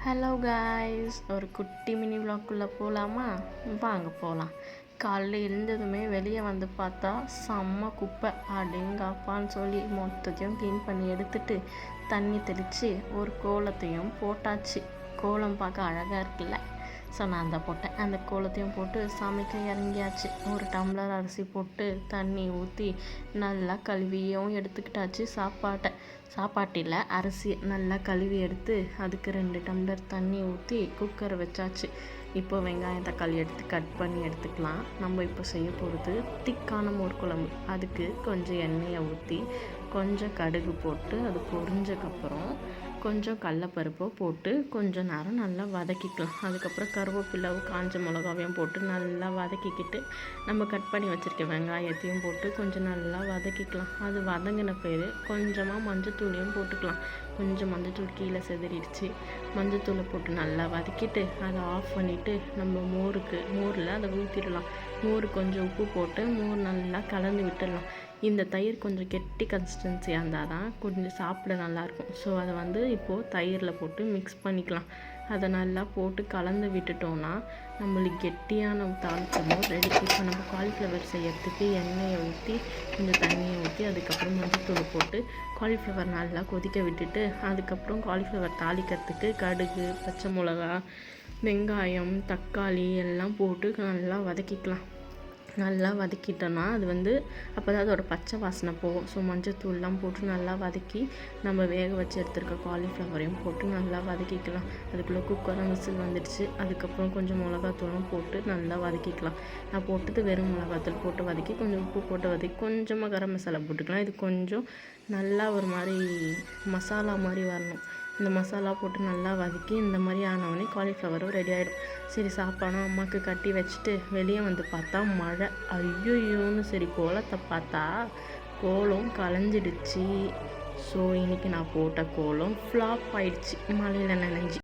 Hello guys, ஒரு குட்டி mini விளாக்குள்ளே போகலாமா? வாங்க போகலாம். காலையில் எழுந்ததுமே வெளியே வந்து பார்த்தா செம்ம குப்பை. அடேங்கப்பான்னு சொல்லி மொத்தத்தையும் க்ளீன் பண்ணி எடுத்துட்டு தண்ணி தெளித்து ஒரு கோலத்தையும் போட்டாச்சு. கோலம் பார்க்க அழகாக இருக்குல்ல? ஸோ நான் அந்த போட்டேன். அந்த கோலத்தையும் போட்டு சமைக்க இறங்கியாச்சு. ஒரு டம்ளர் அரிசி போட்டு தண்ணி ஊற்றி நல்லா கழுவியும் எடுத்துக்கிட்டாச்சு. சாப்பாட்டில் அரிசி நல்லா கழுவி எடுத்து அதுக்கு 2 டம்ளர் தண்ணி ஊற்றி குக்கரை வச்சாச்சு. இப்போ வெங்காயம் தக்காளி எடுத்து கட் பண்ணி எடுத்துக்கலாம். நம்ம இப்போ செய்ய போகிறது திக்கான மோர் குழம்பு. அதுக்கு கொஞ்சம் எண்ணெயை ஊற்றி கொஞ்சம் கடுகு போட்டு அது பொரிஞ்சக்கப்புறம் கொஞ்சம் கடலப்பருப்பை போட்டு கொஞ்சம் நேரம் நல்லா வதக்கிக்கலாம். அதுக்கப்புறம் கருவேப்பிலை காஞ்ச மிளகாவையும் போட்டு நல்லா வதக்கிக்கிட்டு நம்ம கட் பண்ணி வச்சுருக்க வெங்காயத்தையும் போட்டு கொஞ்சம் நல்லா வதக்கிக்கலாம். அது வதங்கின பேர் கொஞ்சமாக மஞ்சத்தூளையும் போட்டுக்கலாம். கொஞ்சம் மஞ்சத்தூள் கீழே செதறிடுச்சு. மஞ்சத்தூளை போட்டு நல்லா வதக்கிட்டு அதை ஆஃப் பண்ணிவிட்டு நம்ம மோரில் அதை ஊற்றிடலாம். மோர் கொஞ்சம் உப்பு போட்டு மோர் நல்லா கலந்து விட்டுடலாம். இந்த தயிர் கொஞ்சம் கெட்டி கன்சிஸ்டன்சியாக இருந்தால் தான் கொஞ்சம் சாப்பிட நல்லாயிருக்கும். ஸோ அதை இப்போது தயிரில் போட்டு மிக்ஸ் பண்ணிக்கலாம். அதை நல்லா போட்டு கலந்து விட்டுட்டோன்னா நம்மளுக்கு கெட்டியான தாளிச்சமும் ரெடி. இப்போ நம்ம காலிஃப்ளவர் செய்யறதுக்கு எண்ணெயை ஊற்றி கொஞ்சம் தண்ணியை ஊற்றி அதுக்கப்புறம் மஞ்சத்தூளை போட்டு காலிஃப்ளவர் நல்லா கொதிக்க விட்டுட்டு அதுக்கப்புறம் காலிஃப்ளவர் தாளிக்கிறதுக்கு கடுகு, பச்சை மிளகா, வெங்காயம், தக்காளி எல்லாம் போட்டு நல்லா வதக்கிக்கலாம். நல்லா வதக்கிட்டோன்னா அது அப்போ தான் அதோட பச்சை வாசனை போகும். ஸோ மஞ்சத்தூள்லாம் போட்டு நல்லா வதக்கி நம்ம வேக வச்சு எடுத்துருக்க காலிஃப்ளவரையும் போட்டு நல்லா வதக்கிக்கலாம். அதுக்குள்ளே குக்கரும் விசில் வந்துடுச்சு. அதுக்கப்புறம் கொஞ்சம் மிளகாத்தூளும் போட்டு நல்லா வதக்கிக்கலாம். நான் போட்டது வெறும் மிளகாத்தூள் போட்டு வதக்கி கொஞ்சம் உப்பு போட்டு வதக்கி கொஞ்சமாக கரம் மசாலா போட்டுக்கலாம். இது கொஞ்சம் நல்லா ஒரு மாதிரி மசாலா மாதிரி வரணும். இந்த மசாலா போட்டு நல்லா வதக்கி இந்த மாதிரி ஆனவொடனே காலிஃப்ளவரும் ரெடி ஆகிடும். சரி சாப்பாடும் அம்மாவுக்கு கட்டி வச்சுட்டு வெளியே வந்து பார்த்தா மழை. ஐயோயோன்னு சரி கோலத்தை பார்த்தா கோலம் கலைஞ்சிடுச்சு. ஸோ இன்றைக்கி நான் போட்ட கோலம் ஃப்ளாப் ஆயிடுச்சு மழையில் நனைஞ்சி.